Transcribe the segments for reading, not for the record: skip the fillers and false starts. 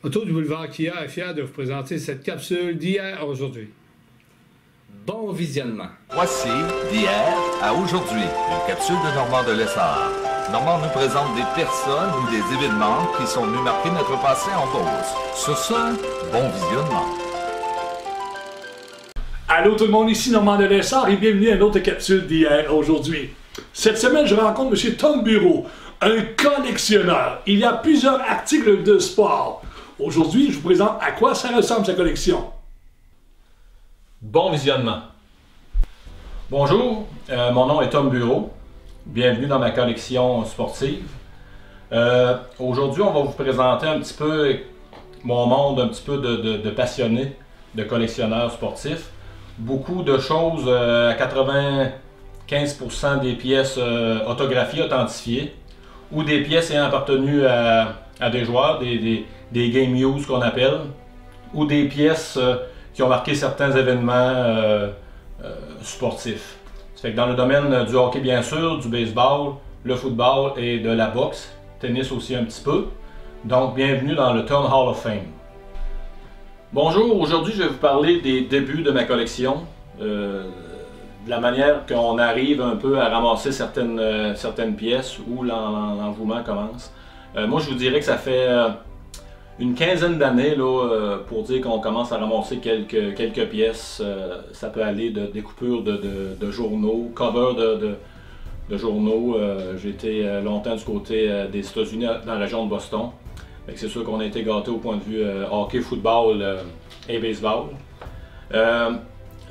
Auto du boulevard Kia est fier de vous présenter cette capsule d'hier à aujourd'hui. Bon visionnement. Voici d'hier à aujourd'hui, une capsule de Normand de Lessard. Normand nous présente des personnes ou des événements qui sont venus marquer notre passé en pause. Sur ce, bon visionnement. Allô tout le monde, ici Normand de Lessard et bienvenue à une autre capsule d'hier à aujourd'hui. Cette semaine, je rencontre M. Tom Bureau, un collectionneur. Il y a plusieurs articles de sport. Aujourd'hui, je vous présente à quoi ça ressemble sa collection. Bon visionnement. Bonjour, mon nom est Tom Bureau. Bienvenue dans ma collection sportive. Aujourd'hui, on va vous présenter un petit peu mon monde, un petit peu de passionné, de collectionneur sportif. Beaucoup de choses, à 95% des pièces autographiées, authentifiées, ou des pièces ayant appartenu à des joueurs, des game use qu'on appelle, ou des pièces qui ont marqué certains événements sportifs. Ça fait que dans le domaine du hockey bien sûr, du baseball, le football et de la boxe, tennis aussi un petit peu. Donc bienvenue dans le Town Hall of Fame. Bonjour, aujourd'hui je vais vous parler des débuts de ma collection, de la manière qu'on arrive un peu à ramasser certaines pièces où l'envouement commence. Moi je vous dirais que ça fait une quinzaine d'années pour dire qu'on commence à ramasser quelques pièces. Ça peut aller de découpures de journaux, cover de journaux. J'ai été longtemps du côté des États-Unis, dans la région de Boston. C'est sûr qu'on a été gâtés au point de vue hockey, football et baseball.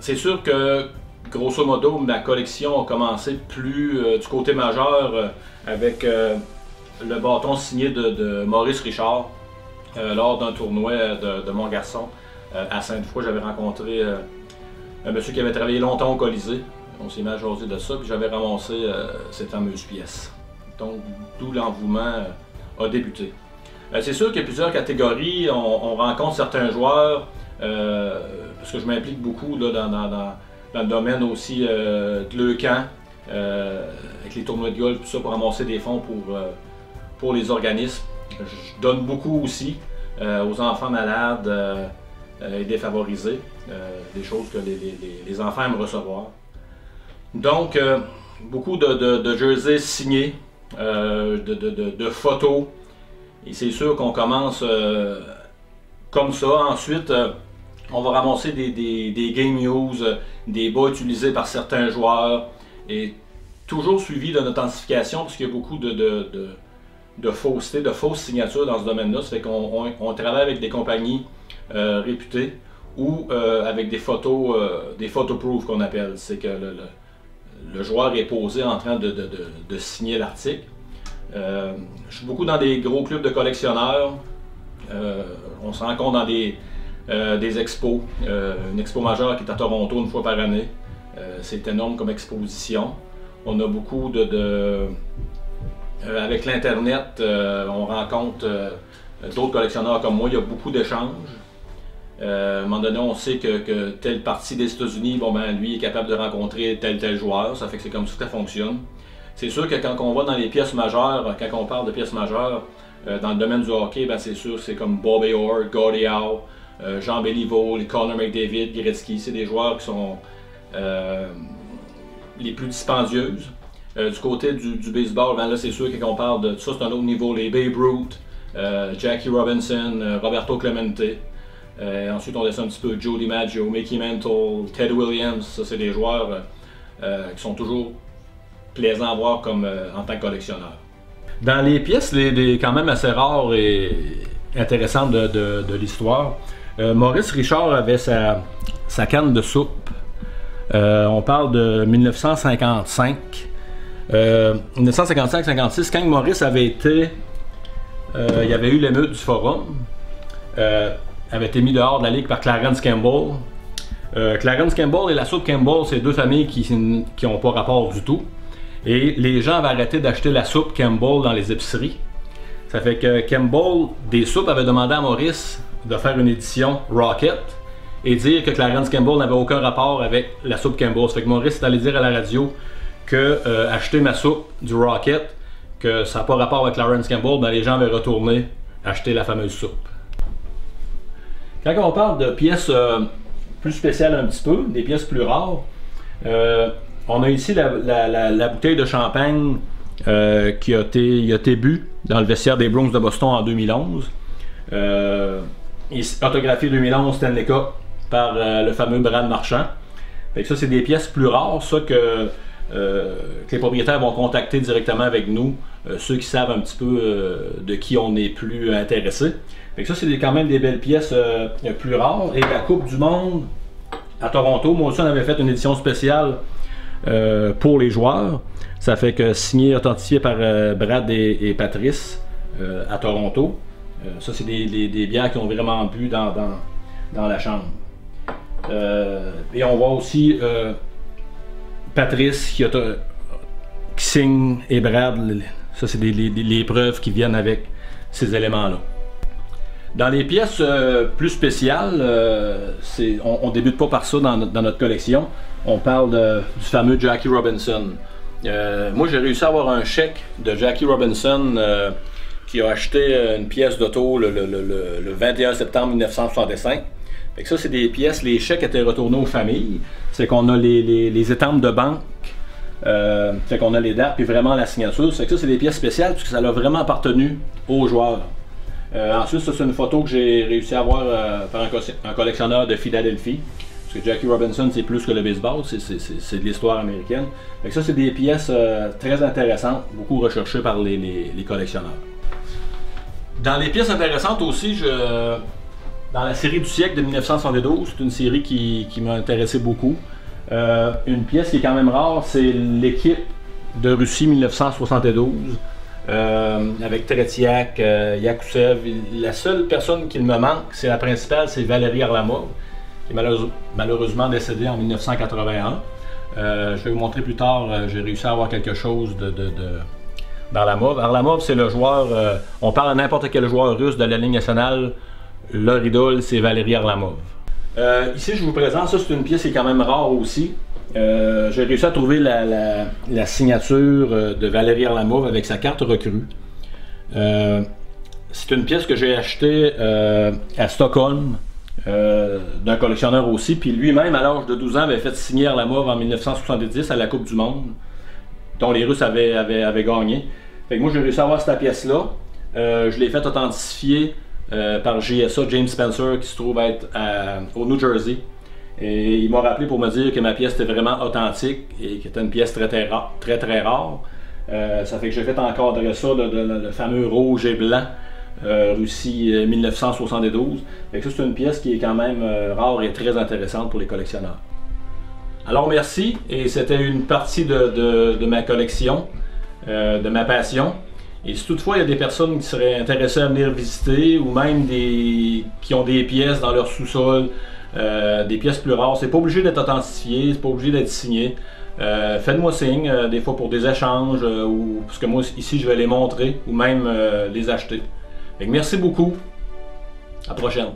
C'est sûr que, grosso modo, ma collection a commencé plus du côté majeur avec le bâton signé de Maurice Richard. Lors d'un tournoi de mon garçon à Sainte-Foy, j'avais rencontré un monsieur qui avait travaillé longtemps au Colisée. On s'est mis à jaser de ça, puis j'avais ramassé cette fameuse pièce. Donc, d'où l'envouement a débuté. C'est sûr qu'il y a plusieurs catégories. On rencontre certains joueurs, parce que je m'implique beaucoup là, dans le domaine aussi de l'EUCAN, avec les tournois de golf, tout ça, pour ramasser des fonds pour les organismes. Je donne beaucoup aussi aux enfants malades et défavorisés, des choses que les enfants aiment recevoir. Donc, beaucoup de jerseys signés, de photos, et c'est sûr qu'on commence comme ça. Ensuite, on va ramasser des game use, des bas utilisés par certains joueurs, et toujours suivi d'une authentification, parce qu'il y a beaucoup de fausseté, de fausses signatures dans ce domaine-là. Ça fait qu'on travaille avec des compagnies réputées ou avec des photos, des photoproof qu'on appelle. C'est que le joueur est posé en train de signer l'article. Je suis beaucoup dans des gros clubs de collectionneurs. On se rencontre dans des expos. Une expo majeure qui est à Toronto une fois par année. C'est énorme comme exposition. On a beaucoup avec l'Internet, on rencontre d'autres collectionneurs comme moi, il y a beaucoup d'échanges. À un moment donné, on sait que telle partie des États-Unis, lui est capable de rencontrer tel joueur, ça fait que c'est comme ça que ça fonctionne. C'est sûr que quand on va dans les pièces majeures, quand on parle de pièces majeures, dans le domaine du hockey, c'est sûr c'est comme Bobby Orr, Gordie Howe, Jean Béliveau, les Connor McDavid, Gretzky, c'est des joueurs qui sont les plus dispendieuses. Du côté du baseball, là c'est sûr que quand on parle de ça, c'est un autre niveau, les Babe Ruth, Jackie Robinson, Roberto Clemente. Ensuite on descend un petit peu Joe DiMaggio, Mickey Mantle, Ted Williams. Ça c'est des joueurs qui sont toujours plaisants à voir comme, en tant que collectionneur. Dans les pièces quand même assez rares et intéressantes de l'histoire, Maurice Richard avait sa canne de soupe. On parle de 1955. 1955-56, quand Maurice avait été, il y avait eu l'émeute du Forum, avait été mis dehors de la ligue par Clarence Campbell. Clarence Campbell et la soupe Campbell, c'est deux familles qui n'ont pas rapport du tout. Et les gens avaient arrêté d'acheter la soupe Campbell dans les épiceries. Ça fait que Campbell, des soupes, avait demandé à Maurice de faire une édition Rocket et dire que Clarence Campbell n'avait aucun rapport avec la soupe Campbell. Ça fait que Maurice est allé dire à la radio que acheter ma soupe du Rocket, que ça n'a pas rapport avec Clarence Campbell, les gens avaient retourné acheter la fameuse soupe. Quand on parle de pièces plus spéciales un petit peu, des pièces plus rares, on a ici la bouteille de champagne qui a été bu dans le vestiaire des Bruins de Boston en 2011. Autographié 2011 Stanley Cup par le fameux Brad Marchand. Fait que ça, c'est des pièces plus rares, ça que les propriétaires vont contacter directement avec nous, ceux qui savent un petit peu de qui on est plus intéressé. Fait que ça, c'est quand même des belles pièces plus rares. Et la Coupe du Monde à Toronto, moi aussi, on avait fait une édition spéciale pour les joueurs. Ça fait que signé, authentifié par Brad et Patrice à Toronto. Ça, c'est des bières qui ont vraiment bu dans la chambre. Et on voit aussi Patrice qui signe et Brad. Ça, c'est les preuves qui viennent avec ces éléments-là. Dans les pièces plus spéciales, on ne débute pas par ça dans notre collection. On parle du fameux Jackie Robinson. Moi, j'ai réussi à avoir un chèque de Jackie Robinson qui a acheté une pièce d'auto le 21 septembre 1965. Fait que ça, c'est des pièces, les chèques étaient retournés aux familles. C'est qu'on a les étampes de banque, fait qu'on a les dates, puis vraiment la signature. C'est que ça, c'est des pièces spéciales puisque ça a vraiment appartenu aux joueurs. Ensuite, ça, c'est une photo que j'ai réussi à avoir par un collectionneur de Philadelphie. Parce que Jackie Robinson, c'est plus que le baseball, c'est de l'histoire américaine. Fait que ça, c'est des pièces très intéressantes, beaucoup recherchées par les collectionneurs. Dans les pièces intéressantes aussi, dans la série du siècle de 1972, c'est une série qui m'a intéressé beaucoup. Une pièce qui est quand même rare, c'est l'équipe de Russie 1972. Avec Tretiak, Yakousev. La seule personne qui me manque, c'est la principale, c'est Valérie Arlamov, qui est malheureusement décédée en 1981. Je vais vous montrer plus tard, j'ai réussi à avoir quelque chose d'Arlamov. Arlamov, c'est le joueur, on parle à n'importe quel joueur russe de la Ligue nationale, leur idole, c'est Valérie Arlamov. Ici, je vous présente, ça c'est une pièce qui est quand même rare aussi. J'ai réussi à trouver la signature de Valérie Arlamov avec sa carte recrue. C'est une pièce que j'ai achetée à Stockholm d'un collectionneur aussi. Puis lui-même, à l'âge de 12 ans, avait fait signer Arlamov en 1970 à la Coupe du Monde, dont les Russes avaient gagné. Fait que moi, j'ai réussi à avoir cette pièce-là. Je l'ai fait authentifier par JSA, James Spencer, qui se trouve être au New Jersey. Et il m'a rappelé pour me dire que ma pièce était vraiment authentique et que c'était une pièce très rare. Ça fait que j'ai fait encadrer ça, le fameux rouge et blanc Russie 1972. Fait que ça, c'est une pièce qui est quand même rare et très intéressante pour les collectionneurs. Alors merci, et c'était une partie de ma collection, de ma passion. Et si toutefois il y a des personnes qui seraient intéressées à venir visiter, ou même qui ont des pièces dans leur sous-sol, des pièces plus rares, c'est pas obligé d'être authentifié, c'est pas obligé d'être signé. Faites-moi signe, des fois pour des échanges, ou parce que moi ici je vais les montrer, ou même les acheter. Fait que merci beaucoup, à la prochaine.